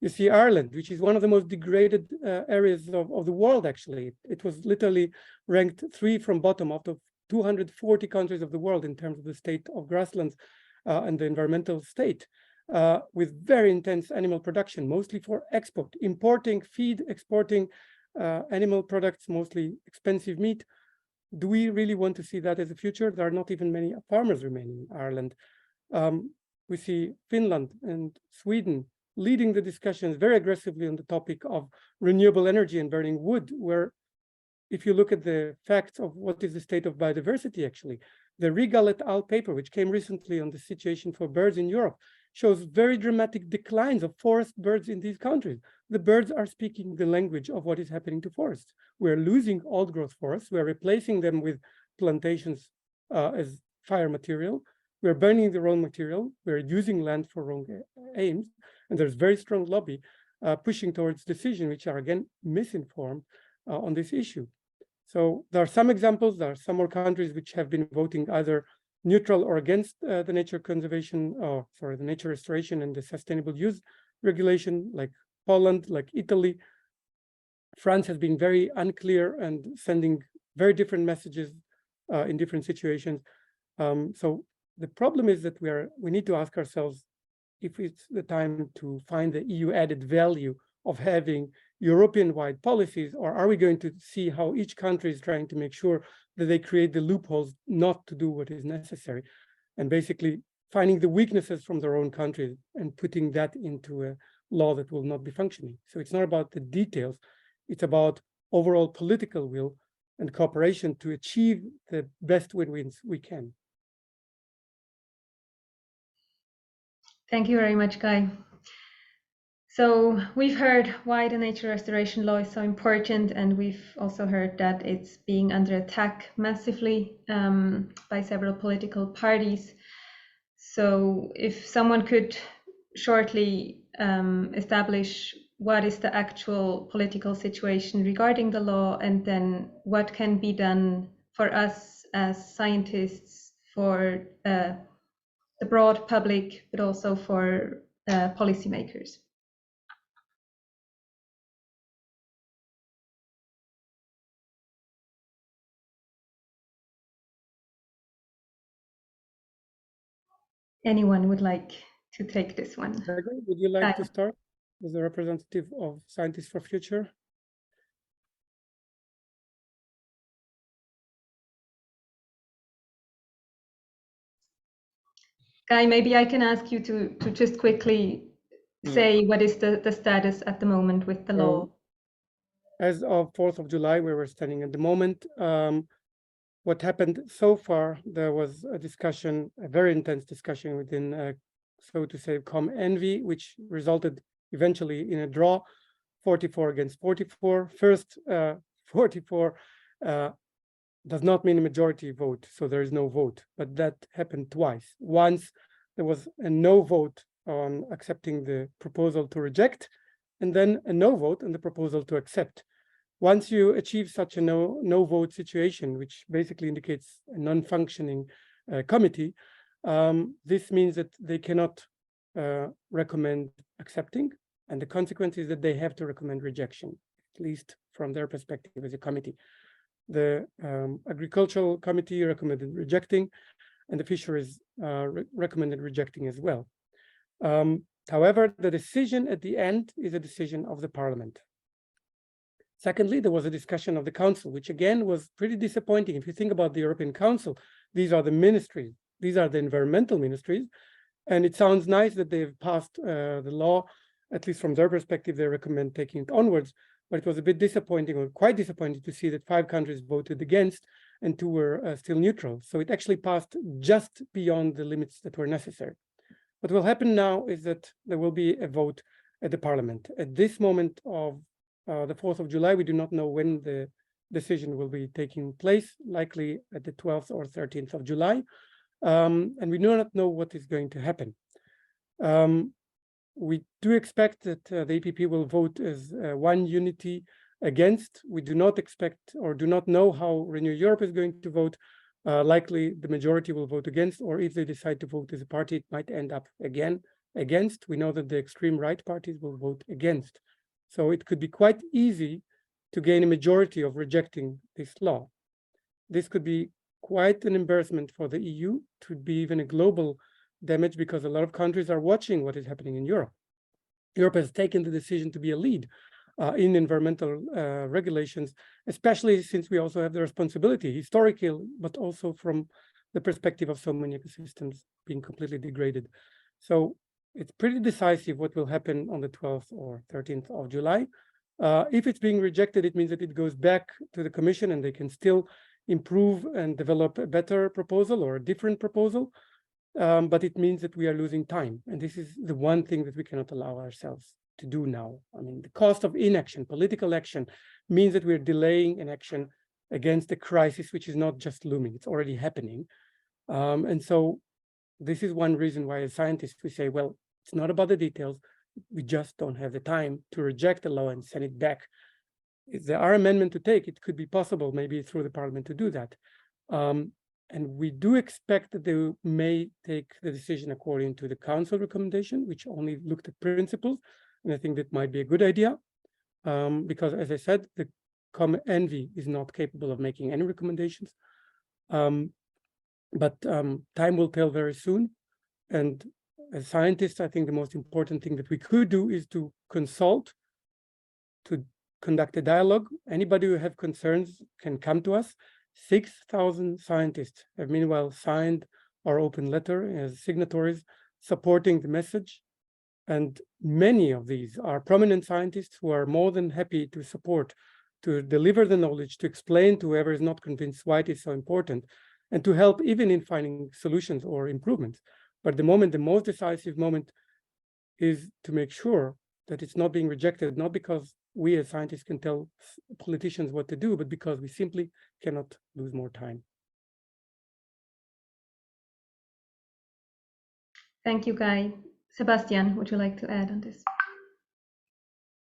You see Ireland, which is one of the most degraded areas of the world, actually. It was literally ranked 3 from bottom out of 240 countries of the world in terms of the state of grasslands and the environmental state, with very intense animal production, mostly for export, importing feed, exporting animal products, mostly expensive meat. Do we really want to see that as a future? There are not even many farmers remaining in Ireland. We see Finland and Sweden leading the discussions very aggressively on the topic of renewable energy and burning wood, where if you look at the facts of what is the state of biodiversity, actually, the Regal et al. Paper, which came recently on the situation for birds in Europe, shows very dramatic declines of forest birds in these countries. The birds are speaking the language of what is happening to forests. We're losing old growth forests. We're replacing them with plantations as fire material. We're burning the wrong material. We're using land for wrong aims. And there's very strong lobby pushing towards decisions which are, again, misinformed on this issue. So there are some examples. There are some more countries which have been voting either neutral or against the nature conservation, or sorry, the nature restoration and the sustainable use regulation, like Poland, like Italy. France has been very unclear and sending very different messages in different situations. So the problem is that we need to ask ourselves if it's the time to find the EU added value of having European-wide policies, or are we going to see how each country is trying to make sure that they create the loopholes not to do what is necessary, and basically finding the weaknesses from their own countries and putting that into a law that will not be functioning. So it's not about the details, it's about overall political will and cooperation to achieve the best win-wins we can. Thank you very much, Guy. So we've heard why the nature restoration law is so important, and we've also heard that it's being under attack massively by several political parties. So if someone could shortly establish what is the actual political situation regarding the law, and then what can be done for us as scientists, for the broad public, but also for policymakers. Anyone would like to take this one? Gregor, would you like to start as a representative of Scientists for Future? Guy, maybe I can ask you to just quickly say what is the status at the moment with the law? As of 4th of July, where we're standing at the moment, what happened so far, there was a discussion, a very intense discussion within, so to say, ComEnvy, which resulted eventually in a draw, 44 against 44. First, 44 does not mean a majority vote, so there is no vote, but that happened twice. Once there was a no vote on accepting the proposal to reject, and then a no vote on the proposal to accept. Once you achieve such a no vote situation, which basically indicates a non-functioning committee, this means that they cannot recommend accepting, and the consequence is that they have to recommend rejection, at least from their perspective as a committee. The Agricultural Committee recommended rejecting, and the Fisheries recommended rejecting as well. However, the decision at the end is a decision of the Parliament. Secondly, there was a discussion of the Council, which again was pretty disappointing. If you think about the European Council, these are the ministries, these are the environmental ministries, and it sounds nice that they've passed the law, at least from their perspective, they recommend taking it onwards, but it was a bit disappointing, or quite disappointing, to see that 5 countries voted against and 2 were still neutral. So it actually passed just beyond the limits that were necessary. What will happen now is that there will be a vote at the Parliament. At this moment of the 4th of July, we do not know when the decision will be taking place, likely at the 12th or 13th of July. And we do not know what is going to happen. We do expect that the EPP will vote as one unity against. We do not expect or do not know how Renew Europe is going to vote. Likely the majority will vote against, or if they decide to vote as a party, it might end up again against. We know that the extreme right parties will vote against. So it could be quite easy to gain a majority of rejecting this law. This could be quite an embarrassment for the EU, to be even a global damage, because a lot of countries are watching what is happening in Europe. Europe has taken the decision to be a lead in environmental regulations, especially since we also have the responsibility, historical, but also from the perspective of so many ecosystems being completely degraded. So it's pretty decisive what will happen on the 12th or 13th of July. If it's being rejected, it means that it goes back to the Commission and they can still improve and develop a better proposal or a different proposal. But it means that we are losing time. And this is the one thing that we cannot allow ourselves to do now. I mean, the cost of inaction, political action, means that we're delaying an action against a crisis which is not just looming, it's already happening. And so this is one reason why as scientists we say, well, it's not about the details, we just don't have the time to reject the law and send it back. If there are amendments to take, it could be possible maybe through the Parliament to do that. And we do expect that they may take the decision according to the Council recommendation, which only looked at principles. And I think that might be a good idea, because as I said, the ComEnvy is not capable of making any recommendations. But time will tell very soon. And as scientists, I think the most important thing that we could do is to consult, to conduct a dialogue. Anybody who have concerns can come to us. 6,000 scientists have meanwhile signed our open letter as signatories, supporting the message. And many of these are prominent scientists who are more than happy to support, to deliver the knowledge, to explain to whoever is not convinced why it is so important, and to help even in finding solutions or improvements. But the moment, the most decisive moment, is to make sure that it's not being rejected, not because we as scientists can tell politicians what to do, but because we simply cannot lose more time. Thank you, Guy. Sebastian, would you like to add on this?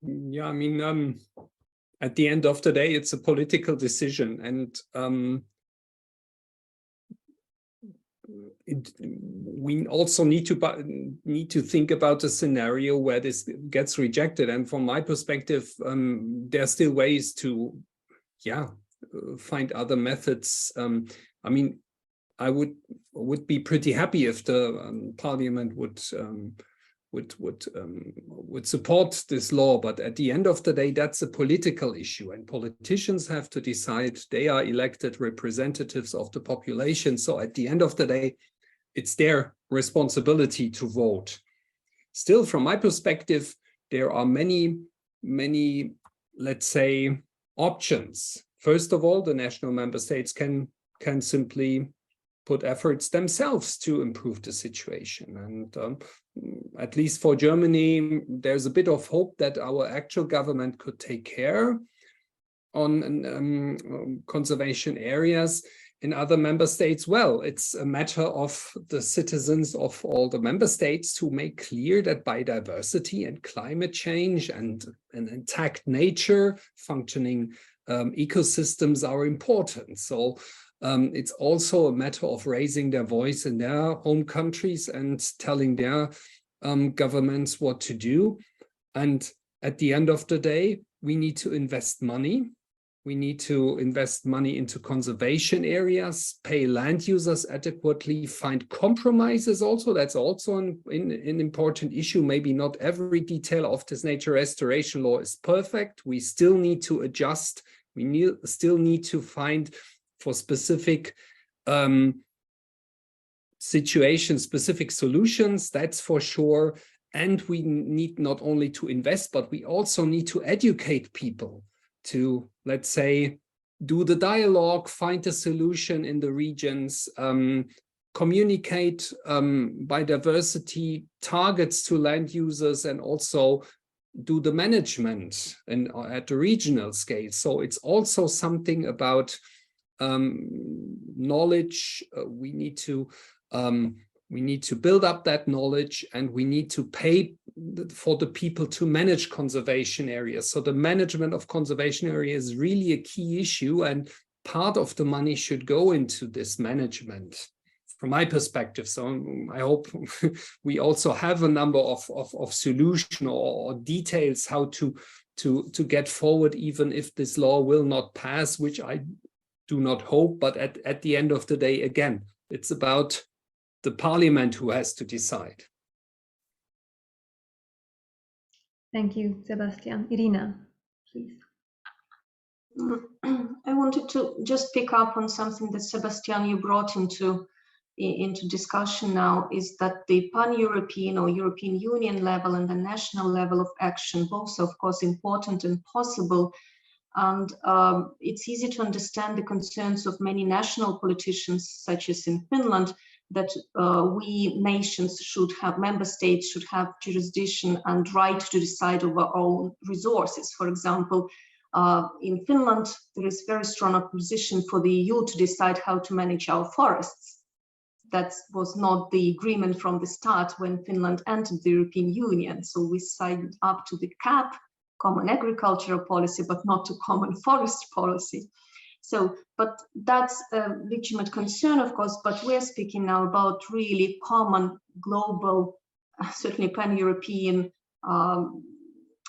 Yeah, I mean, at the end of the day, it's a political decision, and we also need to think about the scenario where this gets rejected. And from my perspective, there are still ways to, find other methods. I mean, I would be pretty happy if the Parliament would support this law, but at the end of the day, that's a political issue, and politicians have to decide. They are elected representatives of the population, so at the end of the day, it's their responsibility to vote. Still, from my perspective, there are many, let's say, options. First of all, the national member states can can simply put efforts themselves to improve the situation. And at least for Germany, there's a bit of hope that our actual government could take care on conservation areas. In other member states, well, it's a matter of the citizens of all the member states to make clear that biodiversity and climate change and an intact nature, functioning ecosystems are important. So it's also a matter of raising their voice in their home countries and telling their governments what to do. And at the end of the day, we need to invest money. We need to invest money into conservation areas, pay land users adequately, find compromises also. That's also an important issue. Maybe not every detail of this nature restoration law is perfect. We still need to adjust. We still need to find for specific situations, specific solutions, that's for sure. And we need not only to invest, but we also need to educate people to, let's say, do the dialogue, find a solution in the regions, communicate biodiversity targets to land users, and also do the management at the regional scale. So it's also something about knowledge. We need to build up that knowledge, and we need to pay for the people to manage conservation areas. So the management of conservation areas is really a key issue, and part of the money should go into this management from my perspective. So I hope we also have a number of solutions or details how to get forward, even if this law will not pass, which I do not hope. But at the end of the day, again, it's about the parliament who has to decide. Thank you, Sebastian. Irina, please. I wanted to just pick up on something that, Sebastian, you brought into discussion now, is that the pan-European or European Union level and the national level of action, both of course important and possible. And it's easy to understand the concerns of many national politicians, such as in Finland, that we nations should have, member states should have jurisdiction and right to decide over our own resources. For example, in Finland, there is very strong opposition for the EU to decide how to manage our forests. That was not the agreement from the start when Finland entered the European Union. So we signed up to the CAP, common agricultural policy, but not to common forest policy. So, but that's a legitimate concern, of course, but we're speaking now about really common global, certainly pan-European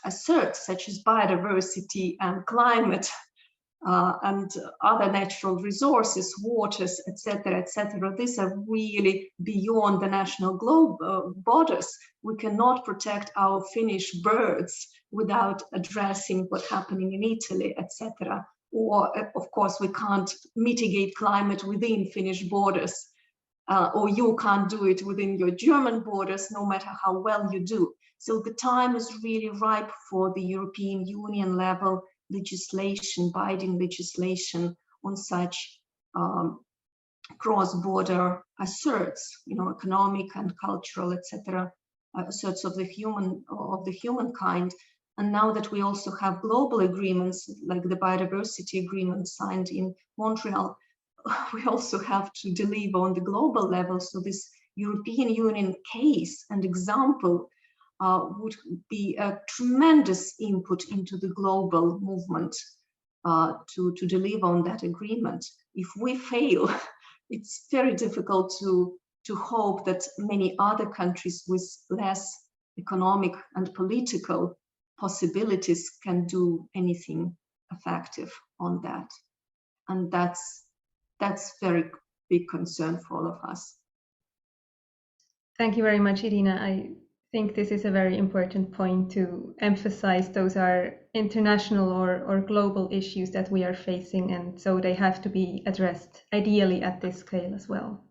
asserts, such as biodiversity and climate and other natural resources, waters, etc., etc. These are really beyond the national borders. We cannot protect our Finnish birds without addressing what's happening in Italy, etc. Or, of course, we can't mitigate climate within Finnish borders, or you can't do it within your German borders, no matter how well you do. So the time is really ripe for the European Union level legislation, binding legislation on such cross-border asserts, economic and cultural, etc., asserts of the humankind. And now that we also have global agreements like the biodiversity agreement signed in Montreal, we also have to deliver on the global level. So this European Union case and example would be a tremendous input into the global movement to deliver on that agreement. If we fail, it's very difficult to hope that many other countries with less economic and political possibilities can do anything effective on that. And that's very big concern for all of us. Thank you very much, Irina. I think this is a very important point to emphasize. Those are international or global issues that we are facing, and so they have to be addressed ideally at this scale as well.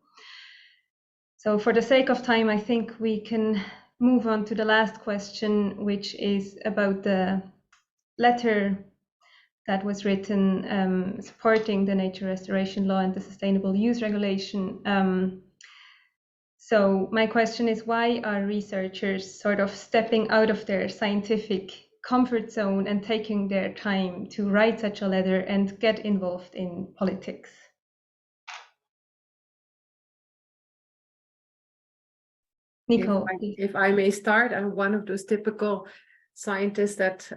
So for the sake of time, I think we can move on to the last question, which is about the letter that was written supporting the nature restoration law and the sustainable use regulation. So my question is, why are researchers sort of stepping out of their scientific comfort zone and taking their time to write such a letter and get involved in politics? Nicole, if I may start, I'm one of those typical scientists that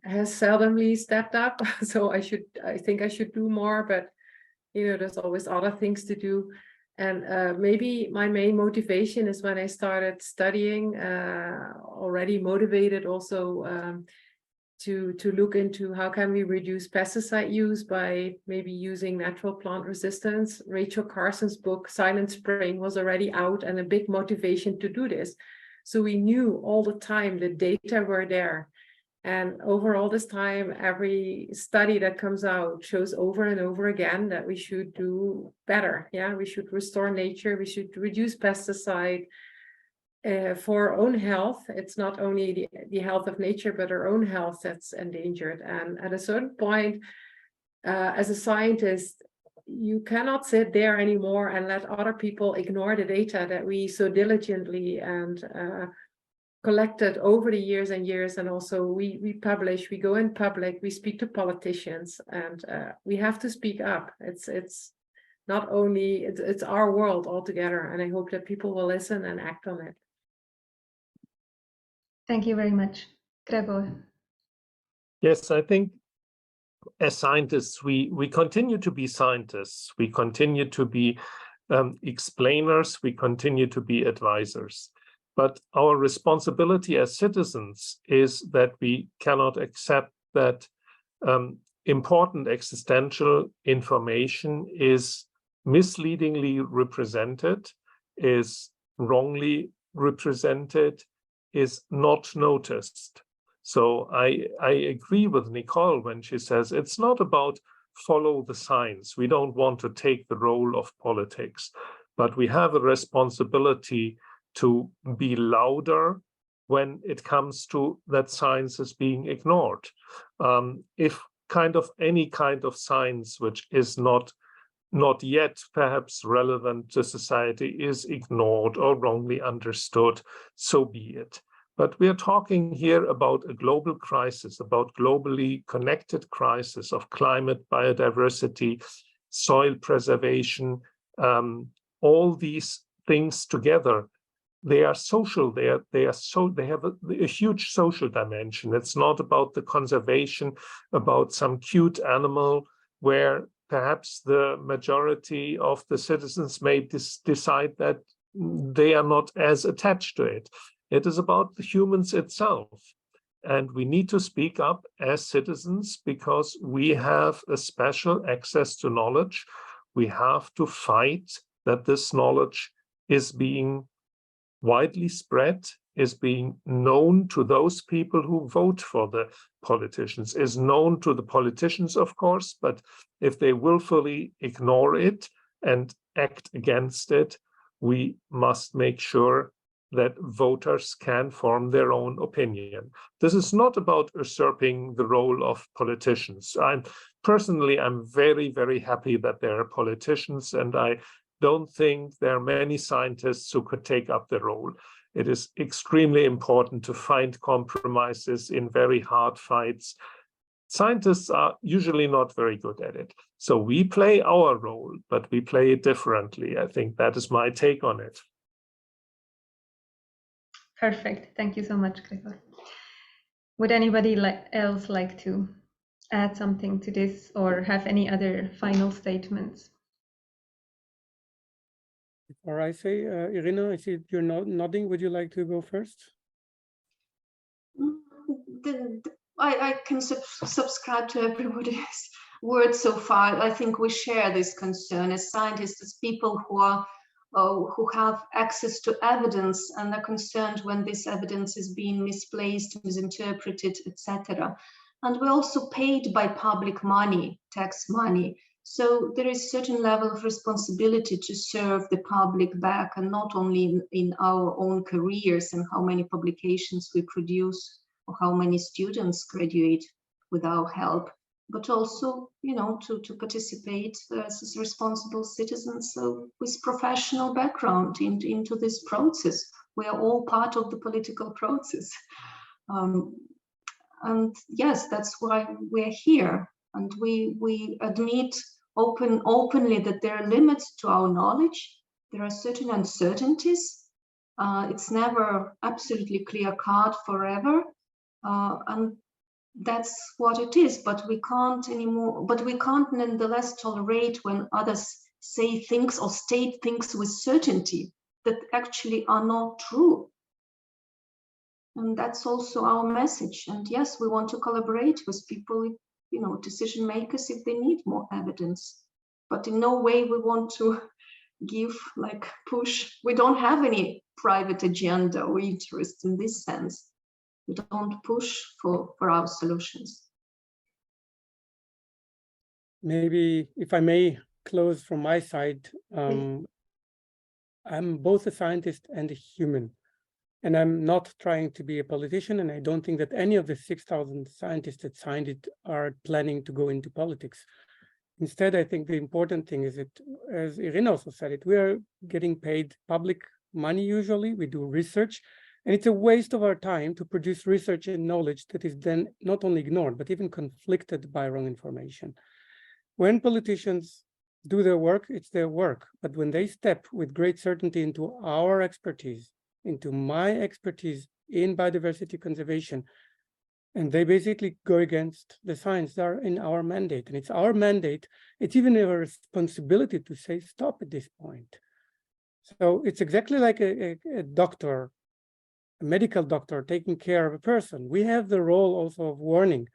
has seldomly stepped up. So I think I should do more, but there's always other things to do. And maybe my main motivation is when I started studying, already motivated also to look into how can we reduce pesticide use by maybe using natural plant resistance. Rachel Carson's book, Silent Spring, was already out and a big motivation to do this. So we knew all the time the data were there. And over all this time, every study that comes out shows over and over again that we should do better. Yeah, we should restore nature, we should reduce pesticide. For our own health, it's not only the health of nature, but our own health that's endangered. And at a certain point, as a scientist, you cannot sit there anymore and let other people ignore the data that we so diligently and collected over the years and years. And also we publish, we go in public, we speak to politicians, and we have to speak up. It's not only, it's our world altogether. And I hope that people will listen and act on it. Thank you very much. Gregor. Yes, I think as scientists, we continue to be scientists. We continue to be explainers. We continue to be advisors. But our responsibility as citizens is that we cannot accept that important existential information is misleadingly represented, is wrongly represented, is not noticed. So I agree with Nicole when she says it's not about follow the science. We don't want to take the role of politics, but we have a responsibility to be louder when it comes to that science is being ignored. If any kind of science which is not yet perhaps relevant to society is ignored or wrongly understood, so be it. But we are talking here about a global crisis, about globally connected crisis of climate, biodiversity, soil preservation, all these things together. They are social. They have a huge social dimension. It's not about the conservation, about some cute animal where perhaps the majority of the citizens may decide that they are not as attached to it. It is about the humans itself. And we need to speak up as citizens because we have a special access to knowledge. We have to fight that this knowledge is being widely spread, is being known to those people who vote for the politicians, is known to the politicians, of course, but if they willfully ignore it and act against it, we must make sure that voters can form their own opinion. This is not about usurping the role of politicians. I'm very, very happy that there are politicians, and I don't think there are many scientists who could take up the role. It is extremely important to find compromises in very hard fights. Scientists are usually not very good at it. So we play our role, but we play it differently. I think that is my take on it. Perfect. Thank you so much, Gregor. Would anybody else like to add something to this or have any other final statements? Before I say, Irina, I see you're nodding. Would you like to go first? I can subscribe to everybody's words so far. I think we share this concern as scientists, as people who have access to evidence and are concerned when this evidence is being misplaced, misinterpreted, etc. And we're also paid by public money, tax money. So there is a certain level of responsibility to serve the public back, and not only in our own careers and how many publications we produce or how many students graduate with our help, but also, to participate as responsible citizens with professional background into this process. We are all part of the political process. And yes, that's why we're here. And we admit openly that there are limits to our knowledge. There are certain uncertainties. It's never absolutely clear-cut forever. And that's what it is, but we can't anymore, but we can't nonetheless tolerate when others say things or state things with certainty that actually are not true. And that's also our message. And yes, we want to collaborate with people, decision makers, if they need more evidence. But in no way we want to push. We don't have any private agenda or interest in this sense. We don't push for our solutions. Maybe if I may close from my side, I'm both a scientist and a human, and I'm not trying to be a politician, and I don't think that any of the 6,000 scientists that signed it are planning to go into politics. Instead, I think the important thing is that, as Irina also said it, we are getting paid public money usually, we do research, and it's a waste of our time to produce research and knowledge that is then not only ignored, but even conflicted by wrong information. When politicians do their work, it's their work. But when they step with great certainty into our expertise, into my expertise in biodiversity conservation, and they basically go against the science that are in our mandate. And it's our mandate, it's even our responsibility to say stop at this point. So it's exactly like a doctor, a medical doctor taking care of a person. We have the role also of warning.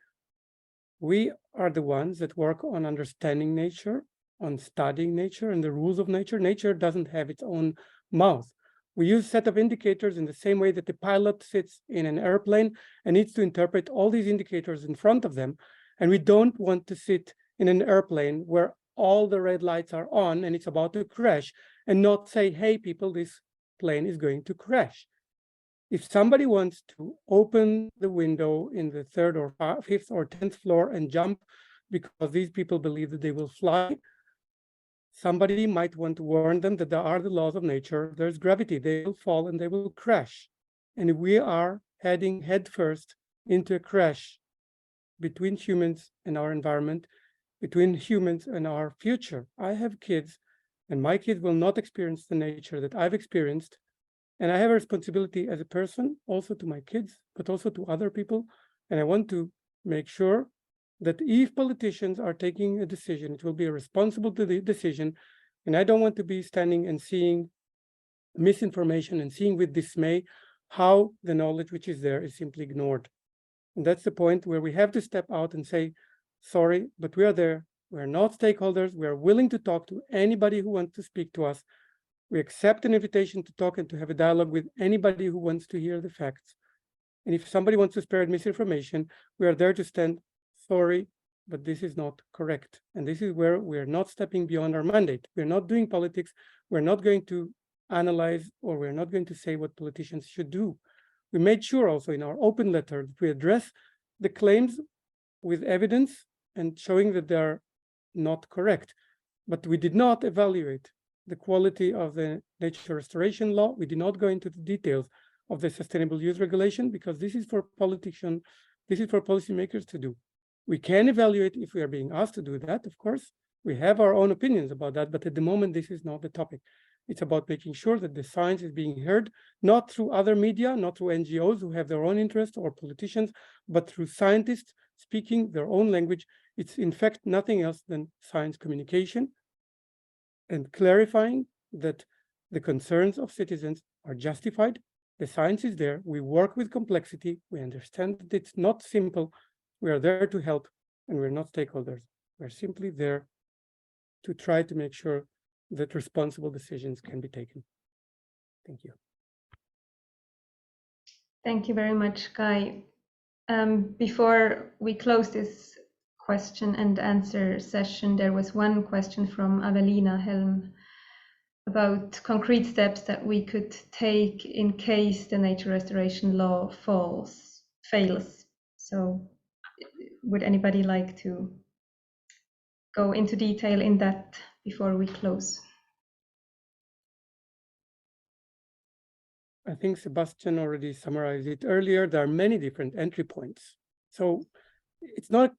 We are the ones that work on understanding nature, on studying nature and the rules of nature. Nature doesn't have its own mouth. We use a set of indicators in the same way that the pilot sits in an airplane and needs to interpret all these indicators in front of them. And we don't want to sit in an airplane where all the red lights are on and it's about to crash and not say, hey, people, this plane is going to crash. If somebody wants to open the window in the 3rd or 5th or 10th floor and jump because these people believe that they will fly, somebody might want to warn them that there are the laws of nature, there's gravity, they will fall and they will crash. And we are heading headfirst into a crash between humans and our environment, between humans and our future. I have kids, and my kids will not experience the nature that I've experienced. And I have a responsibility as a person, also to my kids, but also to other people. And I want to make sure that if politicians are taking a decision, it will be a responsible decision. And I don't want to be standing and seeing misinformation and seeing with dismay how the knowledge which is there is simply ignored. And that's the point where we have to step out and say, sorry, but we are there. We're not stakeholders. We are willing to talk to anybody who wants to speak to us. We accept an invitation to talk and to have a dialogue with anybody who wants to hear the facts. And if somebody wants to spread misinformation, we are there to stand, sorry, but this is not correct. And this is where we're not stepping beyond our mandate. We're not doing politics. We're not going to analyze, or we're not going to say what politicians should do. We made sure also in our open letter that we address the claims with evidence and showing that they're not correct. But we did not evaluate the quality of the nature restoration law. We did not go into the details of the sustainable use regulation because this is for politicians, this is for policymakers to do. We can evaluate if we are being asked to do that, of course. We have our own opinions about that, but at the moment, this is not the topic. It's about making sure that the science is being heard, not through other media, not through NGOs who have their own interests or politicians, but through scientists speaking their own language. It's in fact nothing else than science communication and clarifying that the concerns of citizens are justified. The science is there. We work with complexity. We understand that it's not simple. We are there to help, and we're not stakeholders. We're simply there to try to make sure that responsible decisions can be taken. Thank you. Thank you very much, Guy. Before we close this question and answer session, there was one question from Avelina Helm about concrete steps that we could take in case the nature restoration law fails. So would anybody like to go into detail in that before we close. I think Sebastian already summarized it earlier. There are many different entry points. So it's not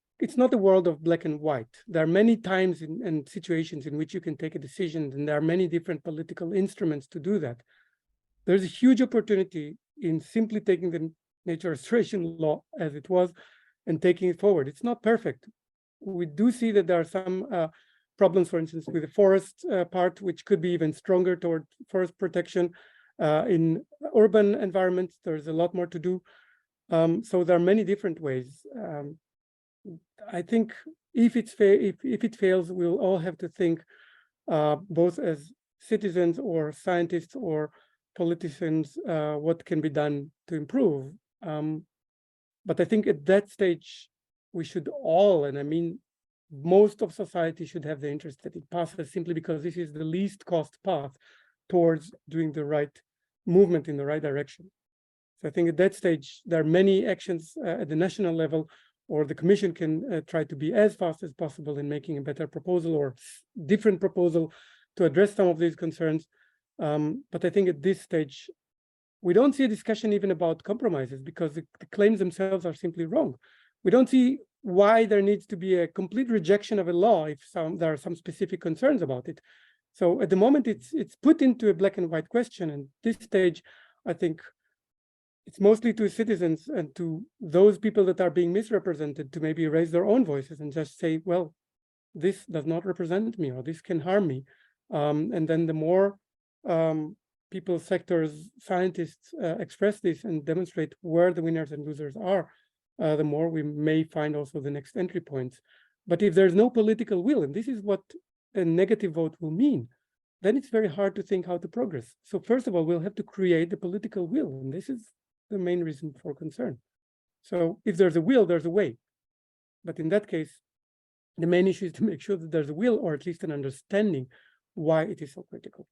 a world of black and white. There are many times and situations in which you can take a decision, and there are many different political instruments to do that. There's a huge opportunity in simply taking the nature restoration law as it was and taking it forward. It's not perfect. We do see that there are some problems, for instance, with the forest part, which could be even stronger toward forest protection. In urban environments, there's a lot more to do. So there are many different ways. I think if it fails, we'll all have to think, both as citizens or scientists or politicians, what can be done to improve. But I think at that stage, we should all, and I mean, most of society should have the interest that it passes, simply because this is the least cost path towards doing the right movement in the right direction. So I think at that stage, there are many actions at the national level, or the Commission can try to be as fast as possible in making a better proposal or different proposal to address some of these concerns. But I think at this stage, we don't see a discussion even about compromises, because the claims themselves are simply wrong. We don't see why there needs to be a complete rejection of a law if there are some specific concerns about it. So at the moment, it's put into a black and white question. And this stage, I think it's mostly to citizens and to those people that are being misrepresented to maybe raise their own voices and just say, well, this does not represent me, or this can harm me. And then the more people, sectors, scientists express this and demonstrate where the winners and losers are, the more we may find also the next entry points. But if there's no political will, and this is what a negative vote will mean, then it's very hard to think how to progress. So first of all, we'll have to create the political will, and this is the main reason for concern. So if there's a will, there's a way. But in that case, the main issue is to make sure that there's a will, or at least an understanding why it is so critical.